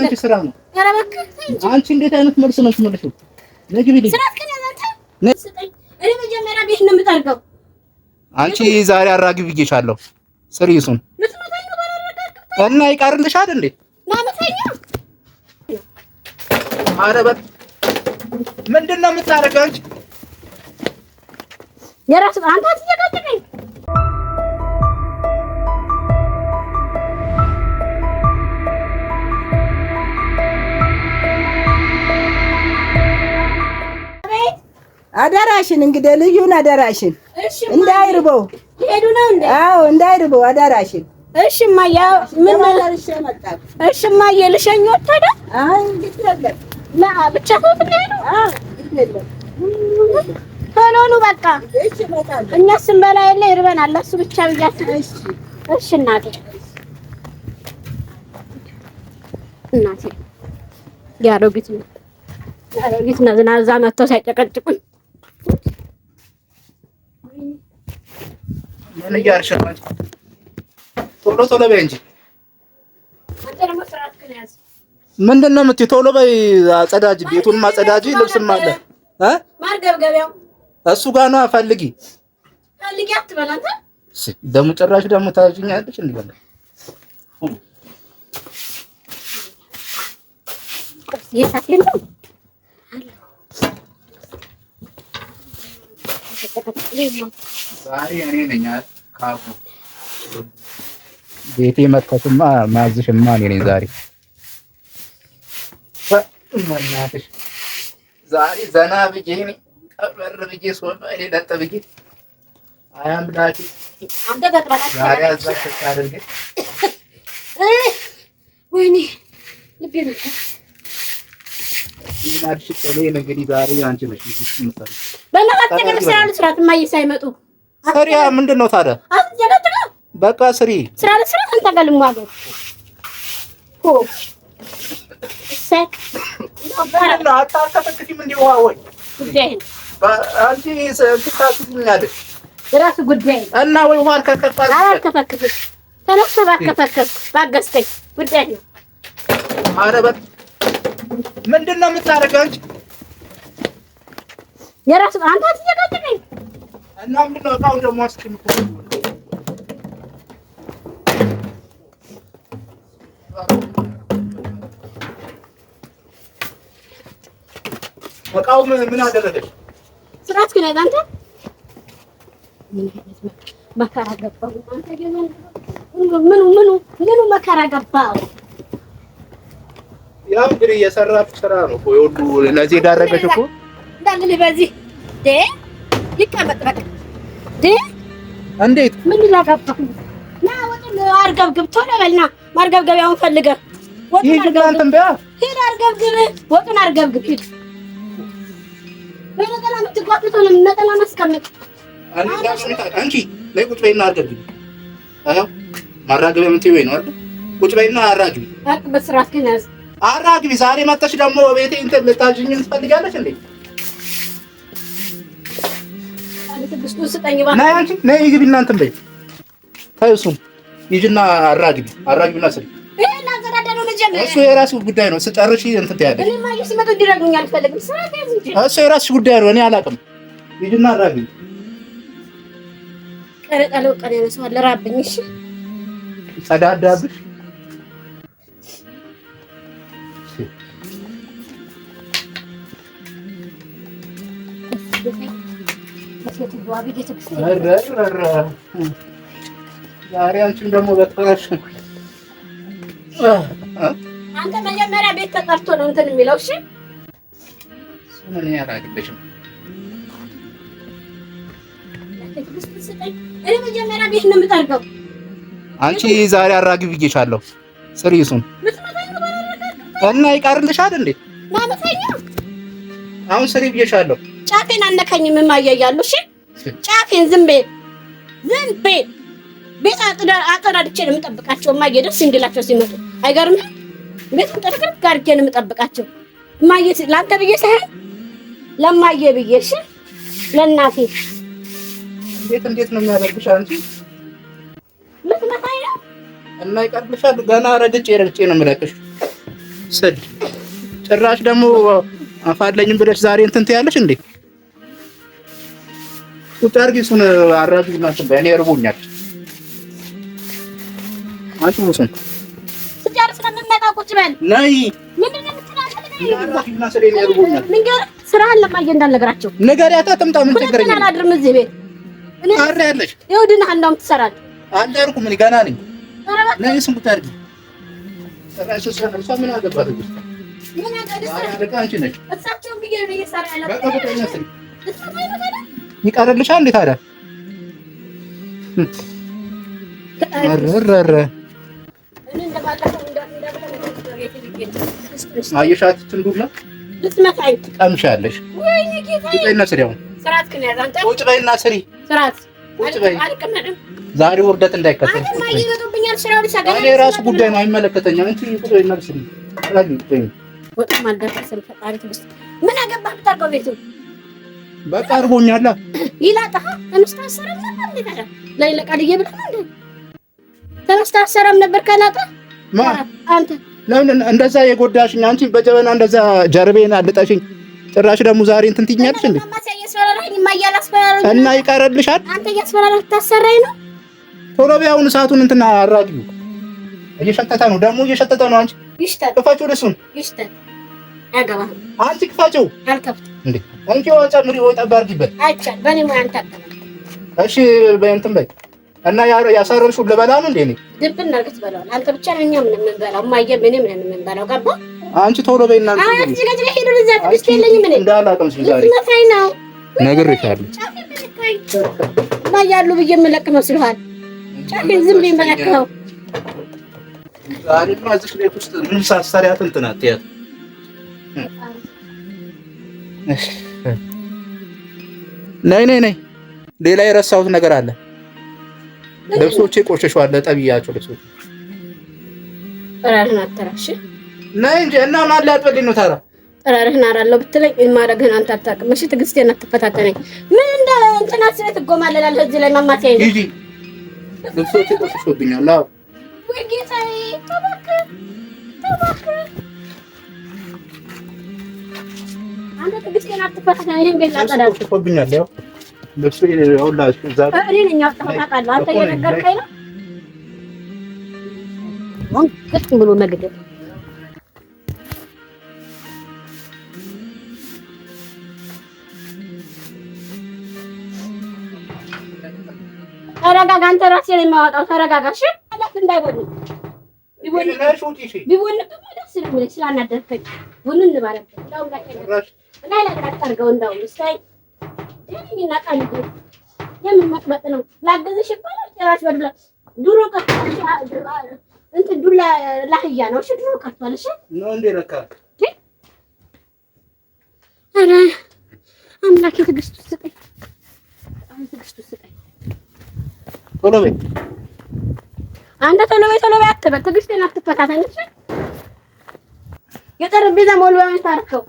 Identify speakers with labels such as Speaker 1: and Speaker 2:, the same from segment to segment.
Speaker 1: አንቺ ስራ ነው። ኧረ እባክህ አንቺ እንዴት አይነት መልስ ነው የምትመልሺው? ነግቢ ልጅ ስራ ከነ አንተ እኔ መጀመሪያ ቤት ነው የምጠርገው። አንቺ ዛሬ አራግቢ ብዬሻለሁ። ስሪሱን እና ይቀርልሻል እንዴ? ማመታኛ አረበት ምንድነው የምታረገው አንቺ? የራስ አንተ አትጨቃጨቀኝ።
Speaker 2: አዳራሽን እንግዲህ ልዩን አዳራሽን እንዳይርበው ሄዱ ነው እንዴ? አዎ እንዳይርበው አዳራሽን። እሺ ማያ ምን ማለርሽ መጣ? እሺ ማያ ልሸኞት ታዲያ? አይ እንግዲህ ላ ብቻ ሆት ነው። አዎ ይደለም ቶሎኑ በቃ እሺ መጣ። እኛ ስንበላ የለ ይርበናል። እሱ ብቻ ብያችሁ። እሺ እሺ እናቴ እናቴ ያሮጊት ነው ያሮጊት ነው ዝናዛ መጥቶ ሳይጨቀጭቁኝ ምን እያልሽ ነው? ቶሎ ቶሎ በይ እንጂ ምንድን ነው የምትይው? ቶሎ በይ አጸዳጅ፣ ቤቱንም አጸዳጅ፣ ልብስም አለ እ ማርገብገቢያው እሱ ጋር ነው። ፈልጊ አትበል አንተ ደግሞ ጭራሽ ደግሞ ታጅኛለሽ እንዲበላ የታከለ ዛሬ እኔ ነኝ ካቡ ቤቴ መጥተሽማ ማዝሽማ እኔ ነኝ ዛሬ። እናትሽ ዛሬ ዘና ብዬ እኔ ቀበር ብዬ ሶፋ ላይ ለጥ ብዬ አያም ዳቲ አንተ ገጥራላ ዛሬ አዛሽ ታደርግ ወይኔ ልቤ ነው ይናርሽ ተለይ እንግዲህ ዛሬ አንቺ ነሽ ምትሰሪ በእናትህ ነገር ስራ ልስራት ማይ ሳይመጡ ስሪያ ምንድነው ታዲያ? አትጀነጥራ በቃ ስሪ ስራ ልስራት አንተ ጋር ልማገር ኦ ሰክ ነው አታከተክቲም እንዴ? ወይ ጉዳይ አንቺ ስልታችኛለሽ የራሱ ጉዳይ እና ወይ ውሃን ከከፋል አልከፈክሽ ተነስ ባከፈከስ ባገስከኝ ጉዳይ ነው። አረበት ምንድነው የምታረገው አንቺ? የራስ አንተ አትጨቃጨቀኝ እና ምንድነው ታው ደግሞ አስቀምጡ ወቃው ምን አደረገሽ? ስራት ግን አንተ ምን መከራ ገባው አንተ ግን ምኑ መከራ ገባው? ያው እንግዲህ የሰራች ስራ ነው እኮ ሁሉ ለዚህ ዳረገሽ እኮ እንዳልል በዚህ ደ ይቀመጥ በቃ ደ እንዴት ምን ላጋባሁ ና ወጥም አርገብግብ ቶሎ በልና ማርገብገቢያውን ፈልገህ ወጥም አርገብግብ ሂድ አርገብግብ ወጥም አርገብግብ ሂድ በነጠላ ምትጓጥተው ነው ነጠላ ማስቀመጥ አንቺ ላይ ቁጭ በይና አርገብግብ አዎ ማራገቢያ ምትይ ወይ ነው አይደል? ቁጭ በይና አራግቢ አቅ በስራት ግን ያዝ አራግቢ ዛሬ መጣሽ ደግሞ ቤቴ እንትን ልታጅኝ ትፈልጋለሽ እንዴ? ትግስቱ ስጠኝ ባንተ ነይ አንቺ ነይ ግቢ እናንተም በይ ታዩሱም ይጅና አራግቢና ስሪ እኔና ዘራዳለው ለጀመረ እሱ የራሱ ጉዳይ ነው። ስጨርሺ እንትን ትያለሽ። እኔ ማይስ ሲመጡ እንዲረጉኝ አልፈልግም። ስራት ያዝ እንጂ እሱ የራሱ ጉዳይ ነው። እኔ አላውቅም። ይጅና አራግቢ ቀረጣለው ቀረነ ሰው አለራብኝ። እሺ ጸዳዳብሽ ዛሬ አንቺም ደግሞ በተራሽ አንተ መጀመሪያ ቤት ተጠርቶ ነው እንትን የሚለው። እሺ ምን ያራግልሽም እኔ መጀመሪያ ቤት ነው የምጠርገው። አንቺ ዛሬ አራግቢ ብዬሻለሁ። ስሪሱን እና ይቀርልሻል እንዴ? ማመታኛ አሁን ስሪ ብዬሻለሁ። ጫፌን አነካኝም የማያያለሁ። እሺ ጫፌን ዝም በይ ቤት አጠራድቼ ነው የምጠብቃቸው። እማዬ ደስ እንዲላቸው ሲመጡ አይገርምም? ቤት ተጠርቀቅ ጋርጄ ነው የምጠብቃቸው። እማዬ ለአንተ ብዬ ሳይሆን ለማዬ ብዬ። እሺ ለእናቴ እንዴት ነው የሚያደርግሽ አንቺ? ምትመታኝ ነው እና ይቀርብሻል። ገና ረግጬ ነው የምለቅሽ።
Speaker 1: ስድ ጭራሽ ደግሞ አፋለኝም ብለሽ ዛሬ እንትን ትያለሽ እንዴ? ቁጭ አድርጊ እሱን አራግፊና እኔ እርቦኛል። አንቺ ሙስን
Speaker 2: ስጨርስ ስለምመጣ ቁጭ በል
Speaker 1: ነይ።
Speaker 2: ምንድን ነው የምትናገረው?
Speaker 1: አራግፊና ስለኔ እርቦኛል።
Speaker 2: ንገር ስራህን ለማየ እንዳልነግራቸው
Speaker 1: ንገሪያታ ትምጣ። ምን ችግር
Speaker 2: ነው? አላድርም እዚህ ቤት
Speaker 1: አረ ያለሽ
Speaker 2: ይኸው ድነህ እንዳውም ትሰራለህ።
Speaker 1: አልዳርኩም እኔ ገና ነኝ። ነይ እሱን ቁጭ አድርጊ። እሷ ምን አገባት?
Speaker 2: ምን
Speaker 1: አገባት? አንቺ ነሽ
Speaker 2: እሳቸውን ብዬ ነው እየሰራ ያለው።
Speaker 1: በቃ በቃ ይቀርልሻል እንዴ ታዲያ? አረረረ አየሻት ትንዱላ
Speaker 2: ልትመታኝ
Speaker 1: ቀምሻለሽ።
Speaker 2: ወይኔ ጌታዬ!
Speaker 1: ቁጭ በይና ስሪ። አሁን
Speaker 2: ስርዓትህን ያዝ አንተ።
Speaker 1: ቁጭ በይና ስሪ።
Speaker 2: ስርዓት
Speaker 1: ቁጭ በይ።
Speaker 2: አልቀመጥም።
Speaker 1: ዛሬ ውርደት እንዳይከተል።
Speaker 2: አንተማ እየመጡብኛል። ስራው ልሰገድ
Speaker 1: እኔ ራሱ ጉዳይ ነው አይመለከተኝም። አንቺ ቁጭ በይና ስሪ።
Speaker 2: ወጥም አልደረሰም። ፈጣሪ ትዕግስት። ምን አገባህ ብታርገው ቤቱ
Speaker 1: በቃ አርቦኛል።
Speaker 2: ይላጣህ ተመስታሰረም ነበር እንዴ? ታዲያ ላይ ለቃልዬ ብለህ ነው እንዴ? ተመስታሰረም ነበር ካላጣ
Speaker 1: ማ
Speaker 2: አንተ
Speaker 1: ለምን እንደዛ የጎዳሽኝ? አንቺ በጀበና እንደዛ ጀርቤን አልጠሽኝ። ጭራሽ ደግሞ ዛሬ እንትን ትይኛለሽ እንዴ? እና ይቀርልሻል።
Speaker 2: አንተ እያስፈራራህ ታሰራኝ ነው።
Speaker 1: ቶሎ በይ አሁን እሳቱን እንትና አራግቢው። እየሸተተ ነው ደግሞ እየሸተተ ነው። አንቺ
Speaker 2: ይሽተት
Speaker 1: ክፈችው፣ እሱን
Speaker 2: ይሽተት አያገባህም።
Speaker 1: አንቺ ክፈችው።
Speaker 2: አልከፍትም
Speaker 1: እንዴ አንቺ ወጣ ምሪ ወጣ ባርጊበት
Speaker 2: አይቻል በኔ ሙያ አንተ
Speaker 1: እሺ በእንትን በይ እና ያሳረርሽው ልበላ ነው እንዴ? እኔ
Speaker 2: ድብን አድርገህ ትበላዋለህ። አንተ ብቻ ነህ እኛ ምን የምንበላው? እማዬ ምን የምንበላው? ገባ
Speaker 1: አንቺ ቶሎ በይና
Speaker 2: አንቺ ገጅ ሄዱ ልዛት ብስት የለኝም እኔ
Speaker 1: እንዳላቀምሽ ዛሬ
Speaker 2: መታኝ ነው
Speaker 1: ነግሬሻለሁ።
Speaker 2: ማያሉ ብዬ የምለቅ መስሎሃል? ጫፌን ዝም ብዬ መለከው
Speaker 1: ዛሬ ማዝሽ ቤት ውስጥ ምን ሳሰሪያት እንትን አትያት። ነይ ነይ ነይ፣ ሌላ የረሳሁት ነገር አለ። ልብሶቼ ቆሸሸዋል። ጠብያቸው ልብሶቼ
Speaker 2: ጠራርህን አተራሽ
Speaker 1: ነይ እንጂ እና ማን ላጥበልኝ ነው ታዲያ?
Speaker 2: ጠራርህን አራለሁ ብትለኝ ማረግህን አንተ አታውቅም። እሺ ትዕግስቴን አትፈታተነኝ። ምን እንደ እንትና ስለ ትጎማለላለህ እዚህ ላይ ማማቲያ ይሄ
Speaker 1: ሂጂ። ልብሶቼ ቆሸሾብኛል። አዎ
Speaker 2: ወይ ጌታዬ፣ ተባክህ ተባክህ አንተ ትዕግስቴን አትፈታተነኝ። ይሄን ቤት ላጸዳው
Speaker 1: ቆሸሾብኛል። ያው ልብሱ ይኸውላችሁ እዛ
Speaker 2: እኔ ነኝ አውጥተኸው አንተ እየነገርከኝ ነው። አሁን ግጥም ብሎ መግደል ተረጋጋ። አንተ ራስህ ላይ የማወጣው ተረጋጋ። እሺ አላት እንዳይወድ ቢወልድ ደስ ይላል። ስላናደርከኝ ቡን እንባረክ እንዳው ላይ አታርገው። እንዳው ስታይ ደህና ቃል የምን መጥመጥ ነው? ላገዝሽ ይባላል። ጭራሽ በዱላ ድሮ ቀርቷል። እንትን ዱላ ላህያ ነው። እሺ ድሮ ቀርቷል። እሺ
Speaker 1: ነው እንዴ ለካ
Speaker 2: ኧረ አምላኬ ትዕግስቱ ስጠኝ። ትዕግስቱ ስጠኝ።
Speaker 1: ቶሎ በይ
Speaker 2: አንተ ቶሎ በይ አትበል። ትዕግስቴን አትፈታተኝ። እሺ የጠረጴዛ ሞልባውን ታርከው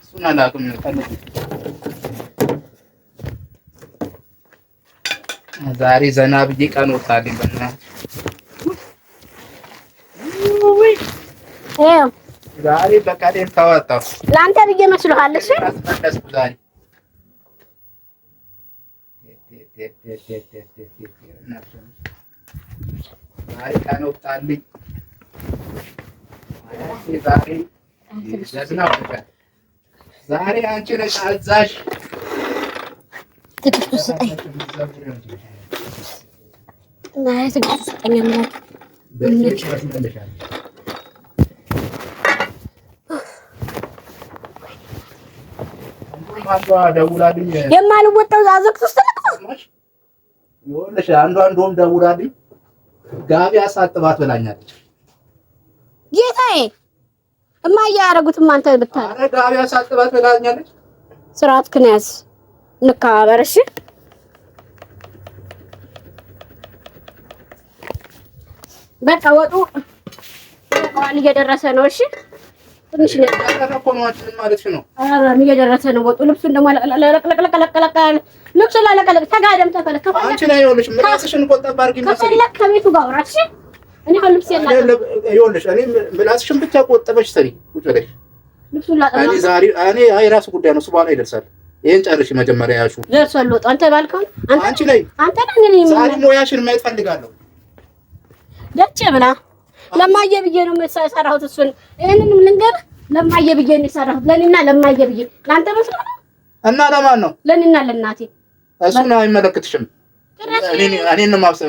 Speaker 1: እሱን አላውቅም። ዛሬ ዘና ብዬ ቀን ወጣልኝ። ዛሬ በቃ ደም ታወጣው
Speaker 2: ለአንተ ብዬ መስሎሃል? እሺ
Speaker 1: ዛሬ ቀን ወጣልኝ። ዛሬ አንቺ ነሽ አዛዥ።
Speaker 2: ትዕግስቱ ስጠኝ። ትዕግስቱ ስጠኝ። የማልወጣው አዘቅት ውስጥ
Speaker 1: ይኸውልሽ አንዷ እንደውም ደውላልኝ ጋቢ አሳጥባት ብላኛለች።
Speaker 2: ጌታዬ እማዬ ያደረጉትም አንተ ብታለ
Speaker 1: ጋቢ አሳጥባት ብላኛለች።
Speaker 2: ስርዓትህን ያዝ። እንከባበር እሺ። በቃ ወጡ ቃል እየደረሰ ነው። እሺ ትንሽ ነው
Speaker 1: ማለት ነው።
Speaker 2: እየደረሰ ነው ወጡ። ልብሱን ደግሞ ለቀለቀለቀለቀለቀ ልብሱ ላለቀለቅ ተጋደም ተፈለከ
Speaker 1: አንቺ ላይ ይኸውልሽ ራስሽን ቆጠብ አድርጊ።
Speaker 2: ከፈለክ ከቤቱ ጋር አውራ እሺ። እኔ አሁን ልብስ የለም
Speaker 1: ይኸውልሽ፣ እኔ ምላስሽን ብቻ ቆጠበሽ ስሪ ቁጭ ብለሽ።
Speaker 2: ልብሱን ላጠና
Speaker 1: እኔ ዛሬ አይ ራሱ ጉዳይ ነው፣ እሱ በኋላ ይደርሳል። ይሄን ጨርሽ መጀመሪያ ያሹ
Speaker 2: ደርሷል። ወጣ አንተ ባልከው
Speaker 1: አንቺ ላይ
Speaker 2: አንተ ነኝ
Speaker 1: ዛሬ ሞያሽን ማየት ፈልጋለሁ።
Speaker 2: ደጭ ብላ ለማየ ብዬ ነው የሰራሁት። እሱን ይሄንንም ልንገር ለማየ ብዬ ነው የሰራሁት። ለኔና ለማየ ብዬ ለአንተ መስሎ
Speaker 1: እና ለማን ነው?
Speaker 2: ለኔና ለእናቴ።
Speaker 1: እሱን አይመለከትሽም። እኔን ነው ማብላት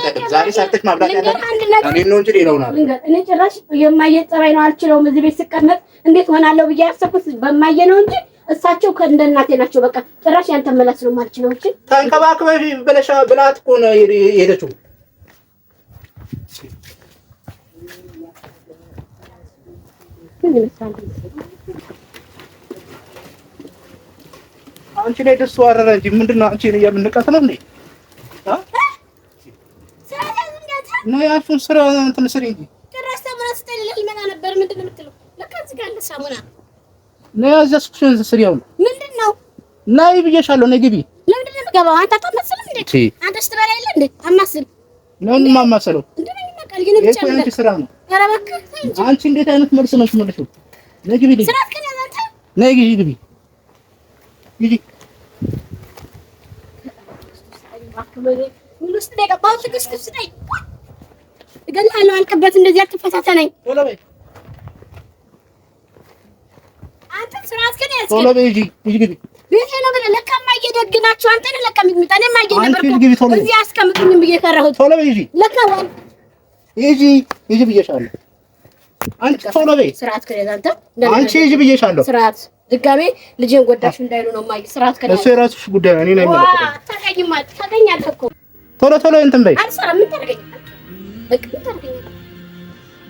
Speaker 1: ያለብሽ። ዛሬ ሰርተሽ ማብላት ያለብሽ እኔን ነው እንጂ ሌላውን አይደል።
Speaker 2: እኔ ጭራሽ የማየ ፀባይ ነው አልችለውም። እዚህ ቤት ስቀመጥ እንዴት ሆናለሁ ብዬ ያሰብኩት በማየ ነው እንጂ እሳቸው ከእንደ እናቴ ናቸው። በቃ ጭራሽ ያንተ መላስ ነው የማልችለው። እሺ
Speaker 1: ተንከባክበሽ ብላት እኮ ነው የሄደችው። አንቺ ላይ ደስ ወረረ እንጂ ምንድነው? አንቺ የምንቀት ነው እንዴ? ነው ያልኩን ስራ እንትን ስሪ እንጂ
Speaker 2: ጭራሽ ሳሙና ስትልልህ ይመጣ ነበር። ምንድነው የምትለው? ለካ እዚህ ጋር አለ ሳሙና
Speaker 1: ነው ያዘዝኩሽን ስሪ። አሁን
Speaker 2: ምንድነው?
Speaker 1: ነይ ብዬሻለሁ። ነይ ግቢ።
Speaker 2: ለምንድነው የምገባው? አንተ አታማስልም እንዴ? አንተ ስትበላ የለ እንዴ? አማስል
Speaker 1: ነው ማማሰለው። የአንቺ ስራ ነው።
Speaker 2: ኧረ እባክህ
Speaker 1: አንቺ እንዴት አይነት መልስ ነው የምትመልሺው? ነይ ግቢ።
Speaker 2: ስራት ከነ አንተ
Speaker 1: ነይ ግቢ። ግቢ
Speaker 2: ምን ውስጥ ነው የገባሁት? ትግስት ነኝ እገልሃለሁ። አልቅበት እንደዚህ አትፈታተነኝ።
Speaker 1: ቶሎ በይ
Speaker 2: አንተ ስራት ከነ ያዝ
Speaker 1: ቶሎ በይ። ግቢ
Speaker 2: ቤቴ ነው ብለህ ለካ እማዬ ደግ ናቸው። አንተ ነህ ለካ የሚጥሚጣ እኔ እማዬ ነበርኩ እዚህ አስቀምጡኝም ብዬ ከራሁት።
Speaker 1: ቶሎ በይ
Speaker 2: ለካ ዋል
Speaker 1: ይጂ ብዬሻለሁ። አንቺ ቶሎ በይ።
Speaker 2: ስራት ከነ አንተ
Speaker 1: አንቺ ይጂ ብዬሻለሁ።
Speaker 2: ስራት ድጋሜ ልጄን ጎዳሽ እንዳይሉ ነው እማዬ። ስራት ከነ
Speaker 1: እሱ የራስሽ ጉዳይ ነው። እኔ ነኝ ማለት
Speaker 2: ታገኝማ ታገኛለህ እኮ
Speaker 1: ቶሎ እንትን በይ።
Speaker 2: አልሰራም። ምን ታደርገኝ?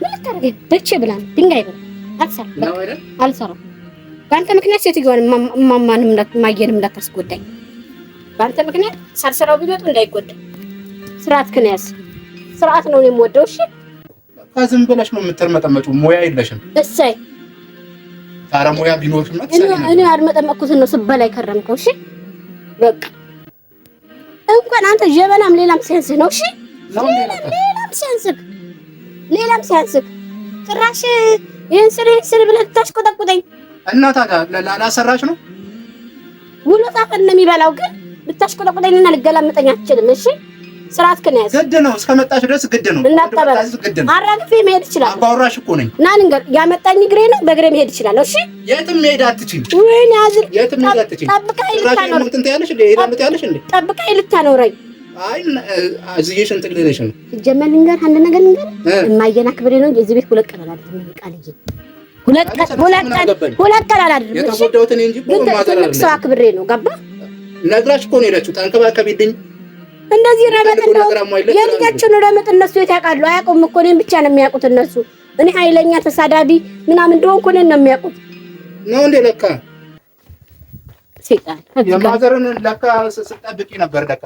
Speaker 2: ምን ታደርገኝ? ደቼ ብላ ድንጋይ ብላ አልሰራም። በአንተ ምክንያት ሴትዮዋን ማማንም ማየንም እንዳታስጎዳኝ። በአንተ ምክንያት ሳልሰራው ቢመጡ እንዳይጎዳ። ስርዓት ክንያስ ስርዓት ነው የምወደው። እሺ
Speaker 1: ዝም ብለሽ ነው የምትርመጠመጪው። ሙያ የለሽም።
Speaker 2: እሰይ
Speaker 1: ታራ ሙያ ቢኖርሽም
Speaker 2: እኔ አልመጠመጥኩትን ነው ስበላ የከረምከው። እሺ በቃ እንኳን አንተ ጀበናም ሌላም ሲያንስህ ነው። እሺ ሌላም ሲያንስህ ጭራሽ ይሄን ስር ብለህ ታሽቆጠቁጠኝ።
Speaker 1: እና ታዲያ ላሰራሽ ነው
Speaker 2: ውሎ ጣፈን ነው የሚበላው። ግን ልታሽቆጠቁጠኝና ልገላምጠኝ አትችልም። እሺ ስርዓት ከነያስ
Speaker 1: ግድ ነው። እስከመጣሽ ድረስ ግድ ነው።
Speaker 2: አራግፌ መሄድ ይችላል።
Speaker 1: አባወራሽ እኮ ነኝ።
Speaker 2: ና ንገር ያመጣኝ እግሬ ነው። በእግሬ መሄድ ይችላል። እሺ
Speaker 1: የትም መሄድ አትችይም።
Speaker 2: ወይኔ አዝር
Speaker 1: የትም መሄድ አትችይም።
Speaker 2: ጠብቀኝ ልታኖረኝ
Speaker 1: አይ እዚህ እንትን ልልሽ ነው።
Speaker 2: ጀመል ንገር አንድ ነገር ንገር። እማዬን አክብሬ ነው እዚህ ቤት ሁለት ቀን አላድርም። ቃልዬ ሁለት ቀን አላድርም።
Speaker 1: የተጎዳሁት እኔ እንጂ ቆም ማዘር አይደለም።
Speaker 2: ሰው አክብሬ ነው ገባ።
Speaker 1: ነግራሽ እኮ ነው የሄደችው። ተንከባከቢልኝ
Speaker 2: እንደዚህ ረመጥ ነው የልጃቸውን ረመጥ እነሱ የት ያውቃሉ? አያውቁም እኮ እኔን ብቻ ነው የሚያውቁት እነሱ። እኔ ኃይለኛ ተሳዳቢ ምናምን እንደሆንኩ እኔን ነው የሚያውቁት
Speaker 1: ነው እንዴ? ለካ
Speaker 2: ሴጣን
Speaker 1: የማዘርን ለካ ስጠብቂ ነበር ለካ